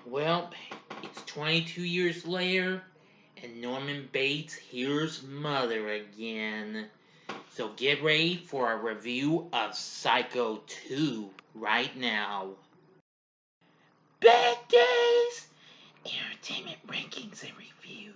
Well, it's 22 years later, and Norman Bates hears Mother again. So get ready for a review of Psycho 2 right now. Bad Days! Entertainment Rankings and Reviews.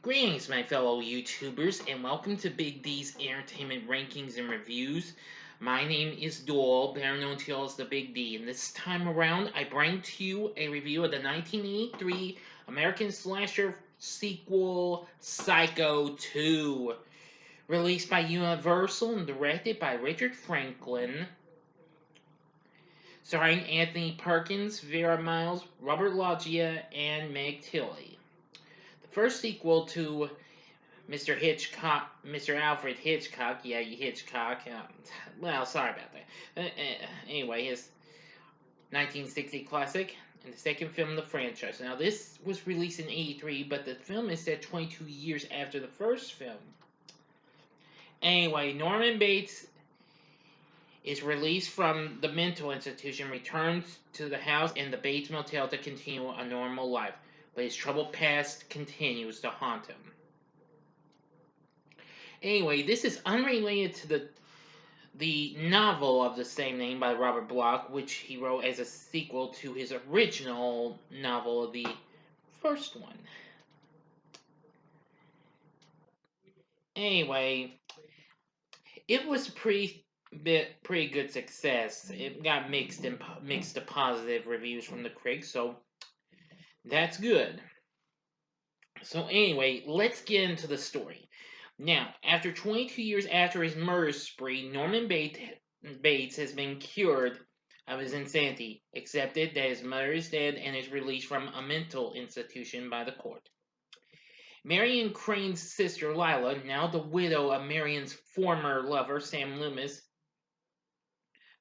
Greetings, my fellow YouTubers, and welcome to Big D's Entertainment Rankings and Reviews. My name is Doyle, better known to you as the Big D, and this time around I bring to you a review of the 1983 American slasher sequel Psycho 2, released by Universal and directed by Richard Franklin, starring Anthony Perkins, Vera Miles, Robert Loggia, and Meg Tilly. The first sequel to Mr. Alfred Hitchcock, yeah, you Hitchcock. Well, sorry about that. Anyway, his 1960 classic and the second film in the franchise. Now, this was released in '83, but the film is set 22 years after the first film. Anyway, Norman Bates is released from the mental institution, returns to the house and the Bates Motel to continue a normal life, but his troubled past continues to haunt him. Anyway, this is unrelated to the novel of the same name by Robert Bloch, which he wrote as a sequel to his original novel, the first one. Anyway, it was a pretty good success. It got mixed to positive reviews from the critics, so that's good. So anyway, let's get into the story. Now, after 22 years after his murder spree, Norman Bates has been cured of his insanity, accepted that his mother is dead, and is released from a mental institution by the court. Marion Crane's sister Lila, now the widow of Marion's former lover Sam Loomis,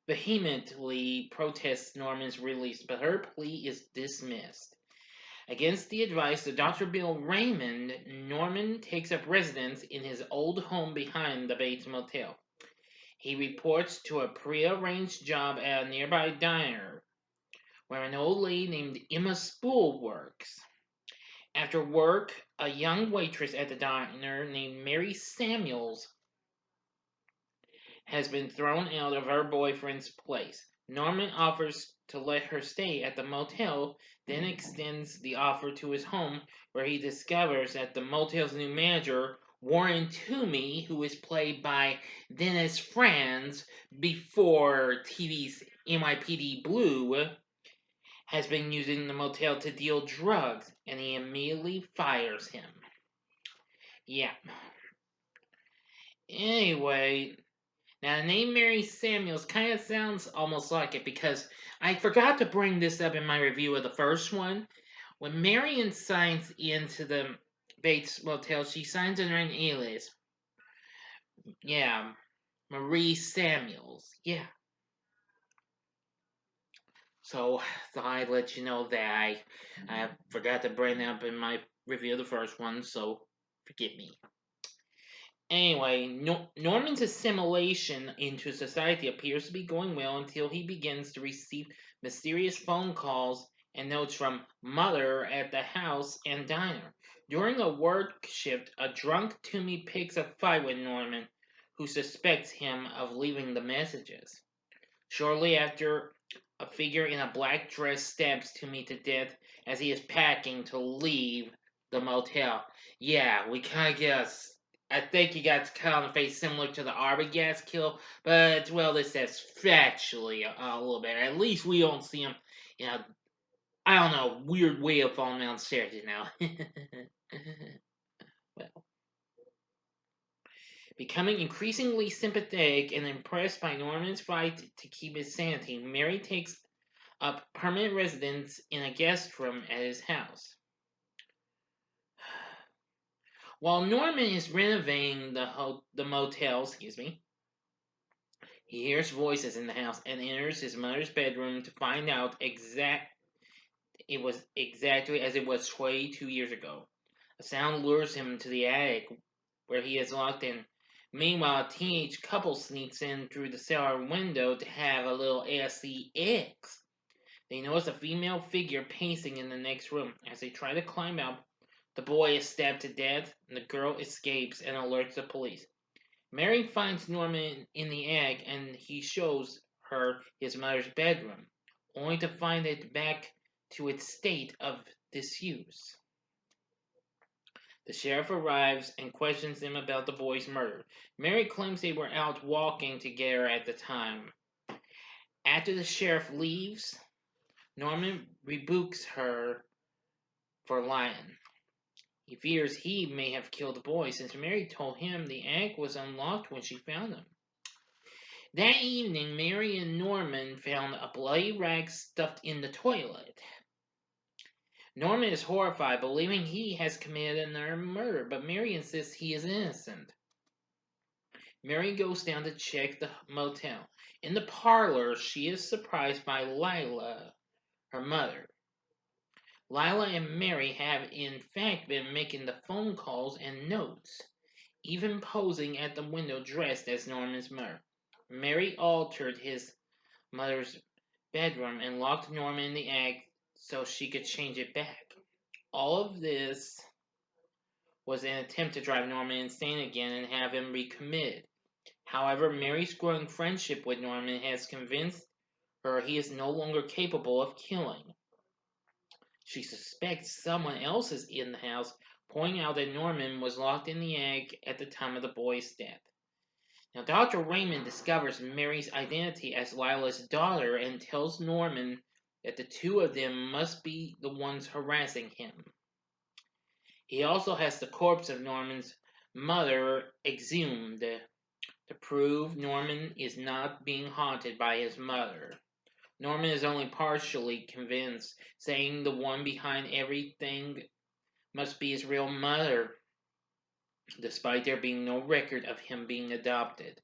vehemently protests Norman's release, but her plea is dismissed. Against the advice of Dr. Bill Raymond, Norman takes up residence in his old home behind the Bates Motel. He reports to a prearranged job at a nearby diner, where an old lady named Emma Spool works. After work, a young waitress at the diner named Mary Samuels has been thrown out of her boyfriend's place. Norman offers to let her stay at the motel, then extends the offer to his home, where he discovers that the motel's new manager, Warren Toomey, who is played by Dennis Franz before TV's NYPD Blue, has been using the motel to deal drugs, and he immediately fires him. Yeah. Anyway, now, the name Mary Samuels kind of sounds almost like it, because I forgot to bring this up in my review of the first one. When Marion signs into the Bates Motel, she signs under an alias. Yeah, Marie Samuels. Yeah. So, thought I'd let you know that I forgot to bring it up in my review of the first one, so forgive me. Anyway, Norman's assimilation into society appears to be going well until he begins to receive mysterious phone calls and notes from Mother at the house and diner. During a work shift, a drunk Toomey picks a fight with Norman, who suspects him of leaving the messages. Shortly after, a figure in a black dress stabs Toomey to death as he is packing to leave the motel. Yeah, we kind of guess. I think he got cut on the face similar to the Arbogast kill, but, well, this is factually a little bit. At least we don't see him, I don't know, weird way of falling downstairs, Well, becoming increasingly sympathetic and impressed by Norman's fight to keep his sanity, Mary takes up permanent residence in a guest room at his house. While Norman is renovating the motel, he hears voices in the house and enters his mother's bedroom to find out it was exactly as it was 22 years ago. A sound lures him to the attic, where he is locked in. Meanwhile, a teenage couple sneaks in through the cellar window to have a little sex. They notice a female figure pacing in the next room. As they try to climb out, the boy is stabbed to death, and the girl escapes and alerts the police. Mary finds Norman in the attic, and he shows her his mother's bedroom, only to find it back to its state of disuse. The sheriff arrives and questions him about the boy's murder. Mary claims they were out walking together at the time. After the sheriff leaves, Norman rebukes her for lying. He fears he may have killed the boy since Mary told him the attic was unlocked when she found him. That evening, Mary and Norman found a bloody rag stuffed in the toilet. Norman is horrified, believing he has committed another murder, but Mary insists he is innocent. Mary goes down to check the motel. In the parlor, she is surprised by Lila, her mother. Lila and Mary have in fact been making the phone calls and notes, even posing at the window dressed as Norman's mother. Mary altered his mother's bedroom and locked Norman in the attic so she could change it back. All of this was an attempt to drive Norman insane again and have him recommitted. However, Mary's growing friendship with Norman has convinced her he is no longer capable of killing. She suspects someone else is in the house, pointing out that Norman was locked in the attic at the time of the boy's death. Now, Dr. Raymond discovers Mary's identity as Lila's daughter and tells Norman that the two of them must be the ones harassing him. He also has the corpse of Norman's mother exhumed to prove Norman is not being haunted by his mother. Norman is only partially convinced, saying the one behind everything must be his real mother, despite there being no record of him being adopted.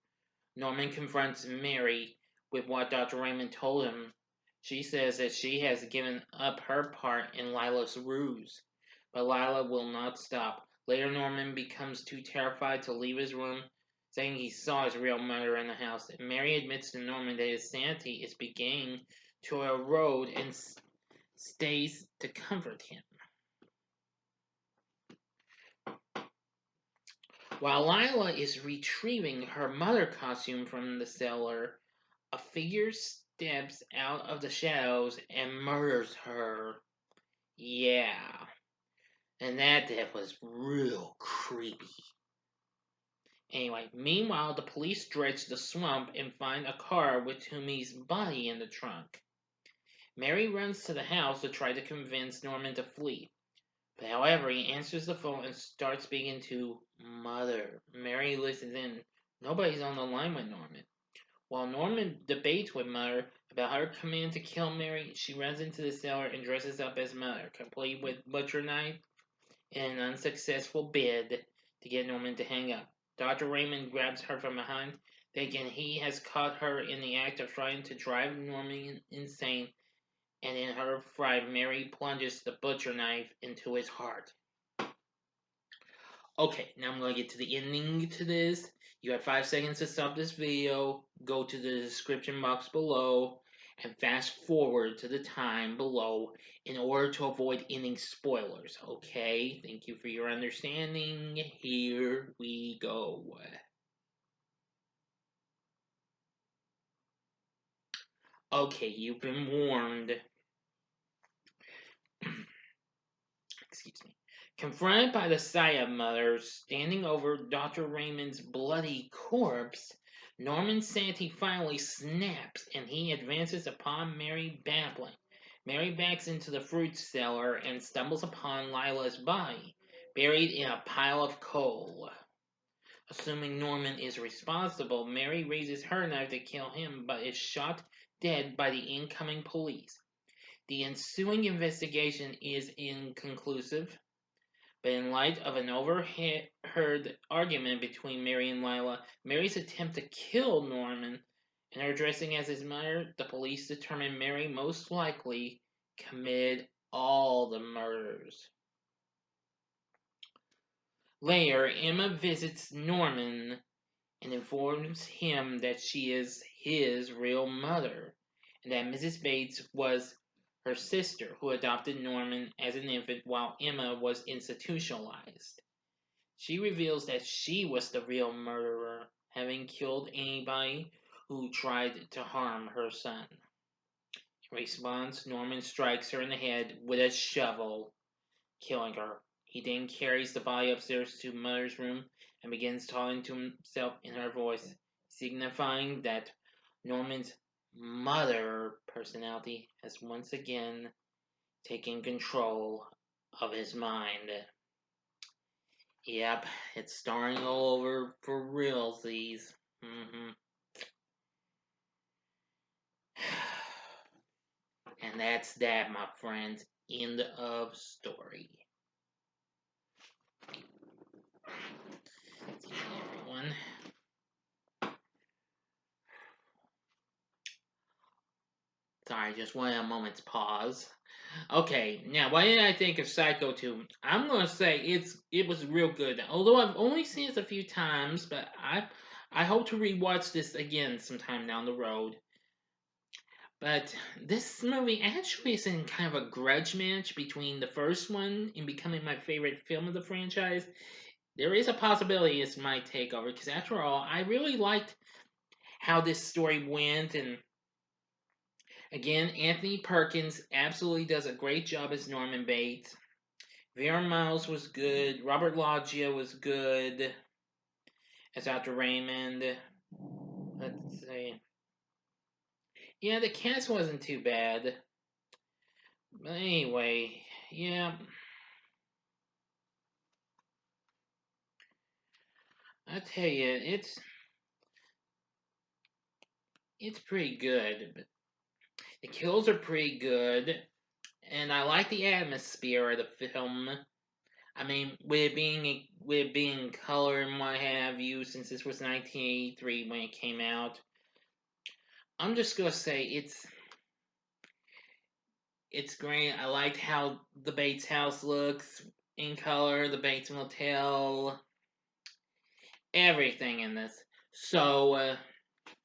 Norman confronts Mary with what Dr. Raymond told him. She says that she has given up her part in Lila's ruse, but Lila will not stop. Later, Norman becomes too terrified to leave his room, saying he saw his real mother in the house. Mary admits to Norman that his sanity is beginning to erode and stays to comfort him. While Lila is retrieving her mother costume from the cellar, a figure steps out of the shadows and murders her. Yeah, and that death was real creepy. Anyway, meanwhile, the police dredge the swamp and find a car with Toomey's body in the trunk. Mary runs to the house to try to convince Norman to flee. But however, he answers the phone and starts speaking to Mother. Mary listens in. Nobody's on the line with Norman. While Norman debates with Mother about her command to kill Mary, she runs into the cellar and dresses up as Mother, complete with butcher knife and an unsuccessful bid to get Norman to hang up. Dr. Raymond grabs her from behind, thinking he has caught her in the act of trying to drive Norman insane, and in her fright, Mary plunges the butcher knife into his heart. Okay, now I'm going to get to the ending to this. You have 5 seconds to stop this video. Go to the description box below and fast forward to the time below in order to avoid ending spoilers. Okay, thank you for your understanding. Here we go. Okay, you've been warned. Excuse me. Confronted by the Saya mother standing over Dr. Raymond's bloody corpse, Norman's sanity finally snaps and he advances upon Mary babbling. Mary backs into the fruit cellar and stumbles upon Lila's body, buried in a pile of coal. Assuming Norman is responsible, Mary raises her knife to kill him but is shot dead by the incoming police. The ensuing investigation is inconclusive, but in light of an overheard argument between Mary and Lila, Mary's attempt to kill Norman, and her dressing as his mother, the police determine Mary most likely committed all the murders. Later, Emma visits Norman and informs him that she is his real mother, and that Mrs. Bates was her sister, who adopted Norman as an infant while Emma was institutionalized. She reveals that she was the real murderer, having killed anybody who tried to harm her son. In response, Norman strikes her in the head with a shovel, killing her. He then carries the body upstairs to Mother's room and begins talking to himself in her voice, signifying that Norman's mother personality has once again taken control of his mind. Yep, it's starting all over for realsies. And that's that, my friends. End of story. Excuse me, everyone. Sorry, just one moment's pause. Okay, now what did I think of Psycho 2? I'm gonna say it was real good. Although I've only seen it a few times, but I hope to rewatch this again sometime down the road. But this movie actually is in kind of a grudge match between the first one in becoming my favorite film of the franchise. There is a possibility it's my takeover because after all, I really liked how this story went, and again, Anthony Perkins absolutely does a great job as Norman Bates. Vera Miles was good. Robert Loggia was good as Dr. Raymond. Let's see. Yeah, the cast wasn't too bad. But anyway, yeah. I tell you, it's pretty good. But the kills are pretty good, and I like the atmosphere of the film. I mean, with it being color and what have you, since this was 1983 when it came out, I'm just gonna say it's great. I liked how the Bates house looks in color, the Bates Motel, everything in this. So,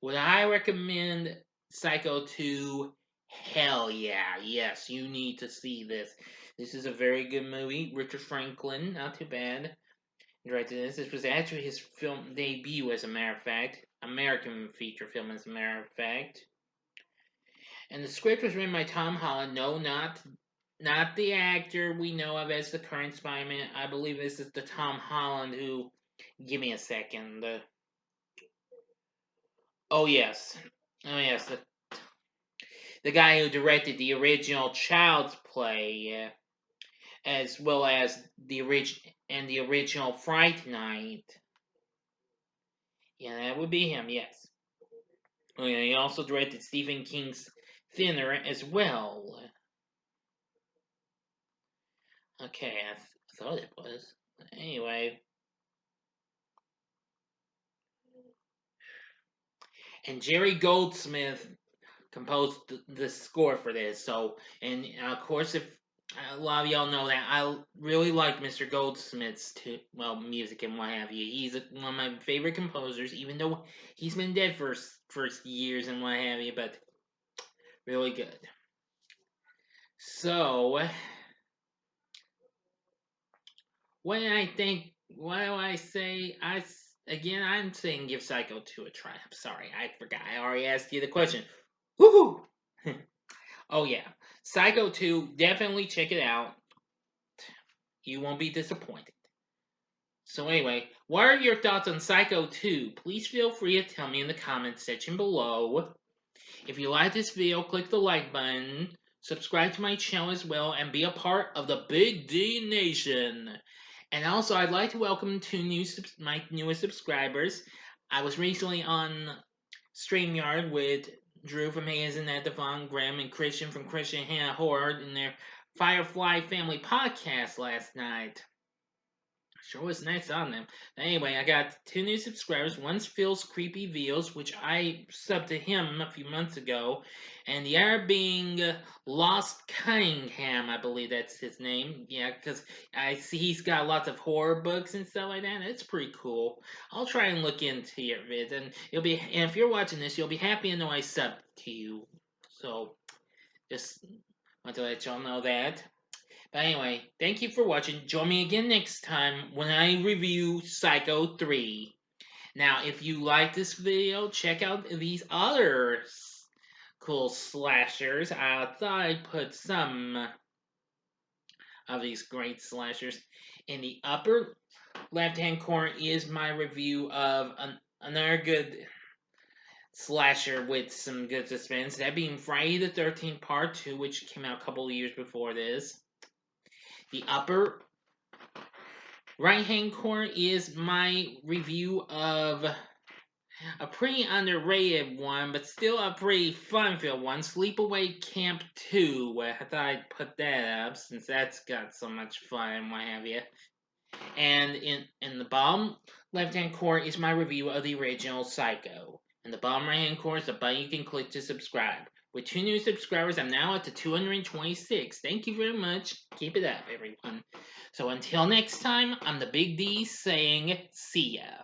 would I recommend Psycho 2? Hell yeah, yes, you need to see this. This is a very good movie. Richard Franklin, not too bad, directed this. This was actually his film debut, as a matter of fact. American feature film, as a matter of fact. And the script was written by Tom Holland. No, not the actor we know of as the current Spider-Man. I believe this is the Tom Holland who. Give me a second. Oh yes, oh yes, the guy who directed the original Child's Play, as well as the original Fright Night. Yeah, that would be him. Yes. Oh yeah, he also directed Stephen King's Thinner as well. Okay, I thought it was. Anyway, and Jerry Goldsmith composed the score for this. So, and of course, if a lot of y'all know that I really like Mr. Goldsmith's music and what have you. He's one of my favorite composers, even though he's been dead for years and what have you. But really good. So, what do I think? What do I say? Again, I'm saying give Psycho 2 a try. I'm sorry, I forgot. I already asked you the question. Woohoo! Oh yeah, Psycho 2. Definitely check it out. You won't be disappointed. So anyway, what are your thoughts on Psycho 2? Please feel free to tell me in the comments section below. If you like this video, click the like button, subscribe to my channel as well, and be a part of the Big D Nation. And also, I'd like to welcome my newest subscribers. I was recently on StreamYard with Drew from Hayes and at Devon Graham and Christian from Christian Hannah Horde in their Firefly Family podcast last night. Sure was nice on them. Anyway, I got 2 new subscribers. One's Phil's Creepy Veals, which I subbed to him a few months ago, and the other being Lost Cunningham, I believe that's his name. Yeah, because I see he's got lots of horror books and stuff like that. It's pretty cool. I'll try and look into your vids, and if you're watching this, you'll be happy to know I subbed to you. So just want to let y'all know that. But anyway, thank you for watching. Join me again next time when I review Psycho 3. Now, if you like this video, check out these other cool slashers. I thought I'd put some of these great slashers. In the upper left-hand corner is my review of another good slasher with some good suspense. That being Friday the 13th Part 2, which came out a couple of years before this. The upper right-hand corner is my review of a pretty underrated one, but still a pretty fun-filled one. Sleepaway Camp 2. I thought I'd put that up since that's got so much fun and what have you. And in the bottom left-hand corner is my review of the original Psycho. In the bottom right-hand corner is the button you can click to subscribe. With 2 new subscribers, I'm now at the 226. Thank you very much. Keep it up, everyone. So until next time, I'm the Big D saying see ya.